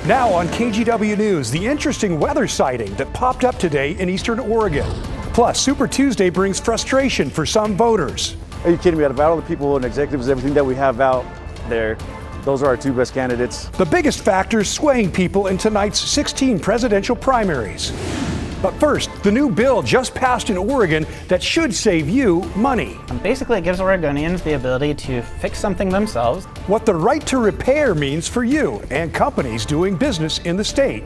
Now on KGW News, the interesting weather sighting that popped up today in eastern Oregon. Plus, Super Tuesday brings frustration for some voters. Are you kidding me? Out of all the people and executives, everything that we have out there, those are our two best candidates. The biggest factors swaying people in tonight's 16 presidential primaries. But first, the new bill just passed in Oregon that should save you money. Basically, it gives Oregonians the ability to fix something themselves. What the right to repair means for you and companies doing business in the state.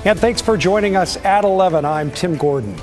And thanks for joining us at 11. I'm Tim Gordon.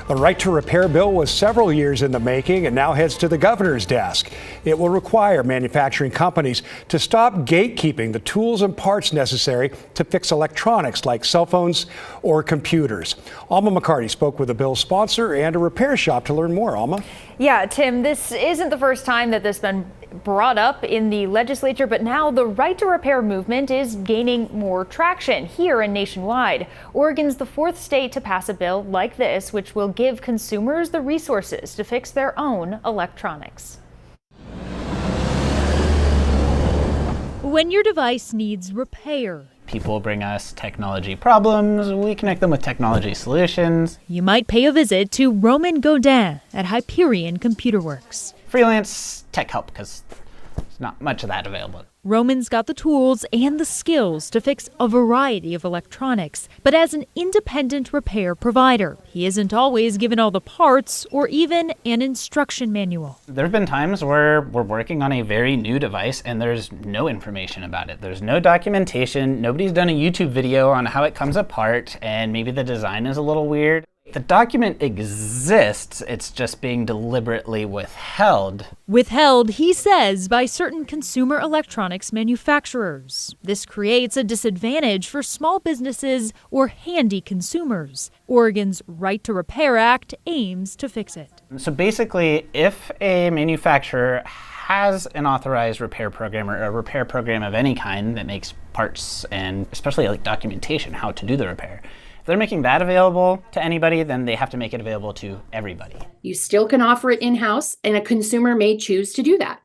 The right to repair bill was several years in the making and now heads to the governor's desk. It will require manufacturing companies to stop gatekeeping the tools and parts necessary to fix electronics like cell phones or computers. Alma McCarty spoke with the bill's sponsor and a repair shop to learn more. Alma? Yeah, Tim, this isn't the first time that this has been brought up in the legislature, but now the right to repair movement is gaining more traction here and nationwide. Oregon's the fourth state to pass a bill like this, which will give consumers the resources to fix their own electronics. When your device needs repair, People bring us technology problems, we connect them with technology solutions. you might pay a visit to Roman Godin at Hyperion Computer Works. Freelance tech help, because there's not much of that available. Roman's got the tools and the skills to fix a variety of electronics, but as an independent repair provider, he isn't always given all the parts or even an instruction manual. There have been times where we're working on a very new device and there's no information about it. There's no documentation, nobody's done a YouTube video on how it comes apart, and maybe the design is a little weird. The document exists, it's just being deliberately withheld. Withheld, he says, by certain consumer electronics manufacturers. This creates a disadvantage for small businesses or handy consumers. Oregon's Right to Repair Act aims to fix it. So basically, if a manufacturer has an authorized repair program or a repair program of any kind that makes parts and especially like documentation, how to do the repair, if they're making that available to anybody, then they have to make it available to everybody. You still can offer it in-house, and a consumer may choose to do that.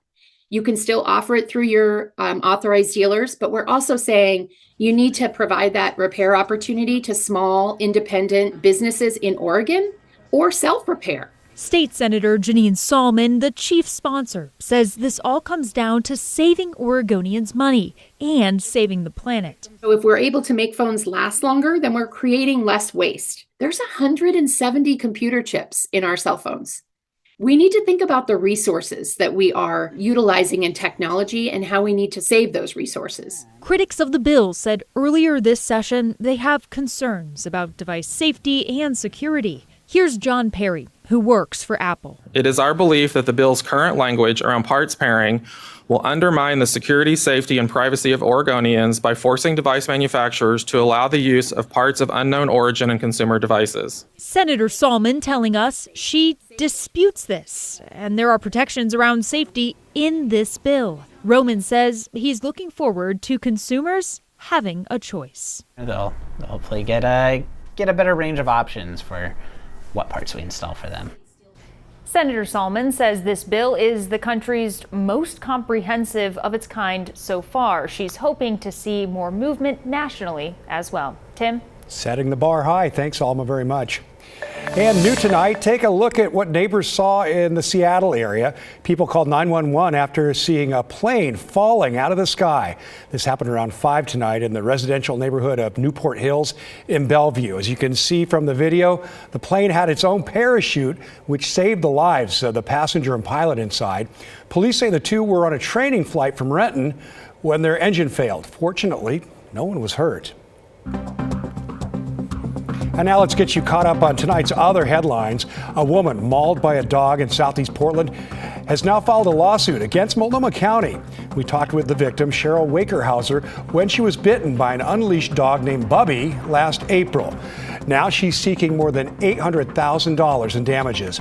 You can still offer it through your authorized dealers, but we're also saying you need to provide that repair opportunity to small independent businesses in Oregon or self-repair. State Senator Janine Salmon, the chief sponsor, says this all comes down to saving Oregonians money and saving the planet. So if we're able to make phones last longer, then we're creating less waste. There's 170 computer chips in our cell phones. We need to think about the resources that we are utilizing in technology and how we need to save those resources. Critics of the bill said earlier this session they have concerns about device safety and security. Here's John Perry, who works for Apple. It is our belief that the bill's current language around parts pairing will undermine the security, safety, and privacy of Oregonians by forcing device manufacturers to allow the use of parts of unknown origin in consumer devices. Senator Salmon telling us she disputes this, and there are protections around safety in this bill. Roman says he's looking forward to consumers having a choice. They'll hopefully get a better range of options for what parts we install for them. Senator Salmon says this bill is the country's most comprehensive of its kind so far. She's hoping to see more movement nationally as well. Tim? Setting the bar high. Thanks, Alma, very much. And new tonight, take a look at what neighbors saw in the Seattle area. People called 911 after seeing a plane falling out of the sky. This happened around 5 tonight in the residential neighborhood of Newport Hills in Bellevue. As you can see from the video, the plane had its own parachute, which saved the lives of the passenger and pilot inside. Police say the two were on a training flight from Renton when their engine failed. Fortunately, no one was hurt. And now let's get you caught up on tonight's other headlines. A woman mauled by a dog in southeast Portland has now filed a lawsuit against Multnomah County. We talked with the victim, Cheryl Wakerhauser, when she was bitten by an unleashed dog named Bubby last April. Now she's seeking more than $800,000 in damages.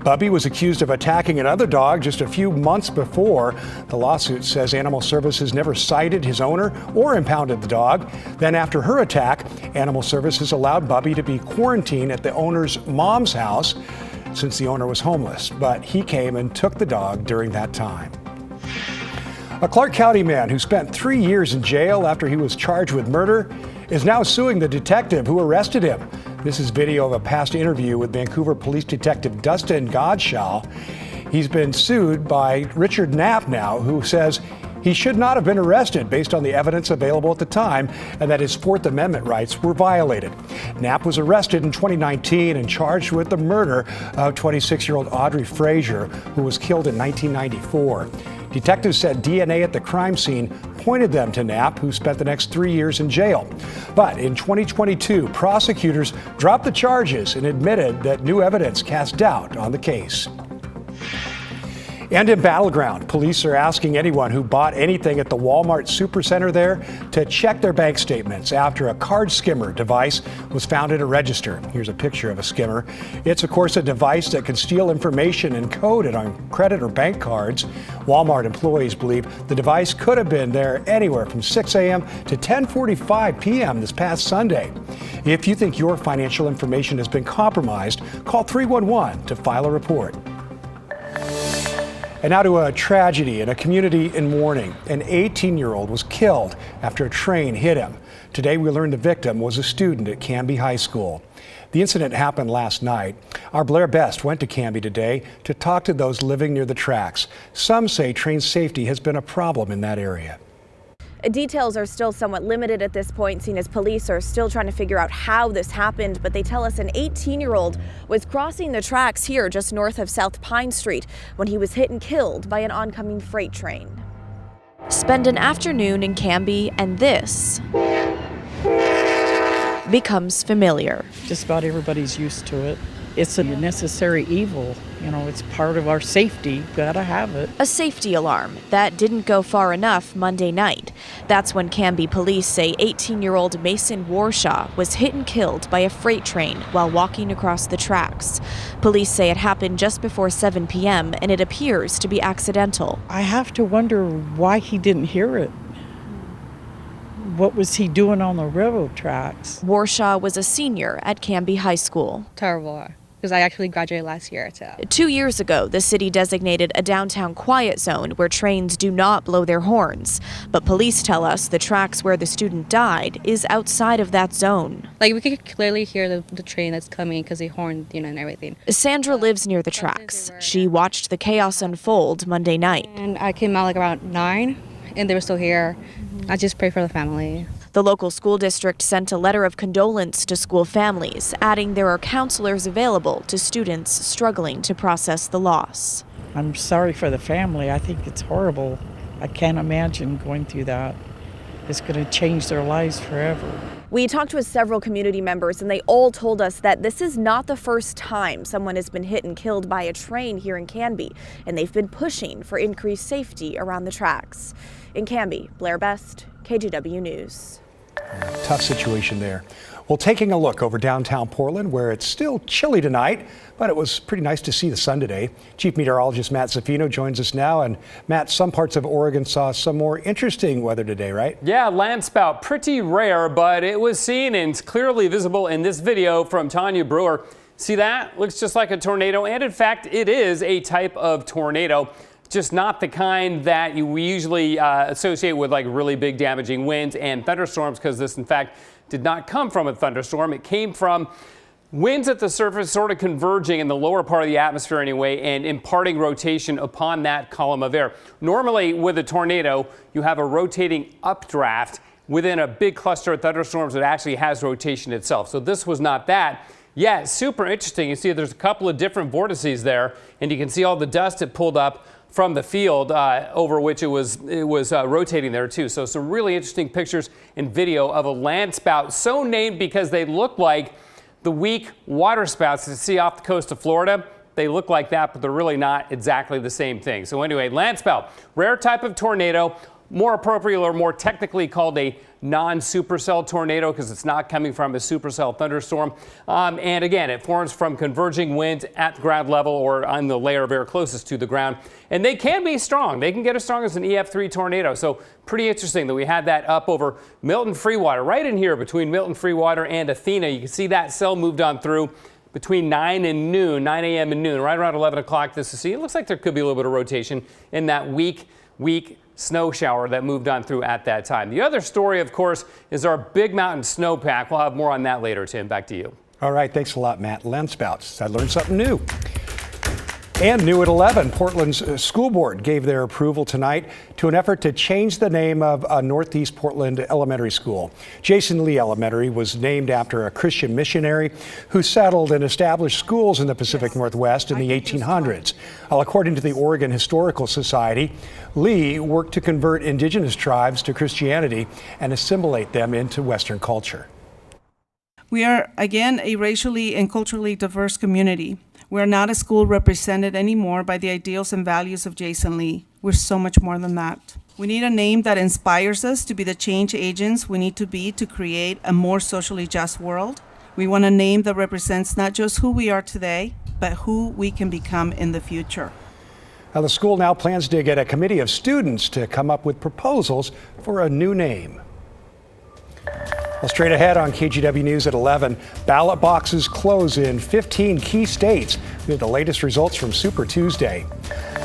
Bubby was accused of attacking another dog just a few months before. The lawsuit says Animal Services never cited his owner or impounded the dog. Then after her attack, Animal Services allowed Bubby to be quarantined at the owner's mom's house since the owner was homeless. But he came and took the dog during that time. A Clark County man who spent 3 years in jail after he was charged with murder is now suing the detective who arrested him. This is video of a past interview with Vancouver Police Detective Dustin Godshaw. He's been sued by Richard Knapp now, who says he should not have been arrested based on the evidence available at the time and that his Fourth Amendment rights were violated. Knapp was arrested in 2019 and charged with the murder of 26-year-old Audrey Frazier, who was killed in 1994. Detectives said DNA at the crime scene pointed them to Knapp, who spent the next 3 years in jail. But in 2022, prosecutors dropped the charges and admitted that new evidence cast doubt on the case. And in Battleground, police are asking anyone who bought anything at the Walmart Supercenter there to check their bank statements after a card skimmer device was found at a register. Here's a picture of a skimmer. It's, of course, a device that can steal information and code it on credit or bank cards. Walmart employees believe the device could have been there anywhere from 6 a.m. to 10:45 p.m. this past Sunday. If you think your financial information has been compromised, call 311 to file a report. And now to a tragedy in a community in mourning. An 18-year-old was killed after a train hit him. Today we learned the victim was a student at Canby High School. The incident happened last night. Our Blair Best went to Canby today to talk to those living near the tracks. Some say train safety has been a problem in that area. Details are still somewhat limited at this point, seen as police are still trying to figure out how this happened, but they tell us an 18-year-old was crossing the tracks here just north of South Pine Street when he was hit and killed by an oncoming freight train. Spend an afternoon in Canby and this becomes familiar. Just about everybody's used to it. It's a necessary evil. You know, it's part of our safety. Gotta have it. A safety alarm that didn't go far enough Monday night. That's when Canby police say 18-year-old Mason Warshaw was hit and killed by a freight train while walking across the tracks. Police say it happened just before 7 p.m. and it appears to be accidental. I have to wonder why he didn't hear it. What was he doing on the railroad tracks? Warshaw was a senior at Canby High School. Terrible. Because I actually graduated last year. 2 years ago, the city designated a downtown quiet zone where trains do not blow their horns. But police tell us the tracks where the student died is outside of that zone. Like, we could clearly hear the train that's coming because they horned, and everything. Sandra lives near the tracks. She watched the chaos unfold Monday night. And I came out around 9, and they were still here. I just pray for the family. The local school district sent a letter of condolence to school families, adding there are counselors available to students struggling to process the loss. I'm sorry for the family. I think it's horrible. I can't imagine going through that. It's going to change their lives forever. We talked with several community members, and they all told us that this is not the first time someone has been hit and killed by a train here in Canby, and they've been pushing for increased safety around the tracks. In Canby, Blair Best, KGW News. Tough situation there. Well, taking a look over downtown Portland, where it's still chilly tonight, but it was pretty nice to see the sun today. Chief Meteorologist Matt Zaffino joins us now. And Matt, some parts of Oregon saw some more interesting weather today, right? Yeah, landspout, pretty rare, but it was seen and clearly visible in this video from Tanya Brewer. See that? Looks just like a tornado, and in fact, it is a type of tornado. Just not the kind that we usually associate with like really big damaging winds and thunderstorms, because this in fact did not come from a thunderstorm. It came from winds at the surface sort of converging in the lower part of the atmosphere anyway and imparting rotation upon that column of air. Normally with a tornado, you have a rotating updraft within a big cluster of thunderstorms that actually has rotation itself. So this was not that. Yeah, super interesting. You see there's a couple of different vortices there, and you can see all the dust it pulled up from the field over which it was rotating there too. So some really interesting pictures and video of a landspout, so named because they look like the weak water spouts that you see off the coast of Florida. They look like that, but they're really not exactly the same thing. So anyway, landspout, rare type of tornado, more appropriate or more technically called a non-supercell tornado because it's not coming from a supercell thunderstorm. And again, it forms from converging winds at the ground level or on the layer of air closest to the ground. And they can be strong. They can get as strong as an EF3 tornado. So pretty interesting that we had that up over Milton Freewater, right in here between Milton Freewater and Athena. You can see that cell moved on through between 9 and noon, 9 a.m. and noon, right around 11 o'clock this to see. It looks like there could be a little bit of rotation in that weak snow shower that moved on through at that time. The other story, of course, is our Big Mountain snowpack. We'll have more on that later. Tim, back to you. All right, thanks a lot, Matt. Landspouts. I learned something new. And new at 11, Portland's school board gave their approval tonight to an effort to change the name of a Northeast Portland elementary school. Jason Lee Elementary was named after a Christian missionary who settled and established schools in the Pacific Northwest in the 1800s. Well, according to the Oregon Historical Society, Lee worked to convert indigenous tribes to Christianity and assimilate them into Western culture. We are, again, a racially and culturally diverse community. We are not a school represented anymore by the ideals and values of Jason Lee. We're so much more than that. We need a name that inspires us to be the change agents we need to be to create a more socially just world. We want a name that represents not just who we are today, but who we can become in the future. Now, the school now plans to get a committee of students to come up with proposals for a new name. Well, straight ahead on KGW News at 11, ballot boxes close in 15 key states. We have the latest results from Super Tuesday.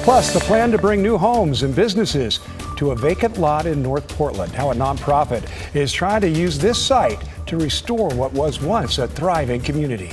Plus, the plan to bring new homes and businesses to a vacant lot in North Portland. How a nonprofit is trying to use this site to restore what was once a thriving community.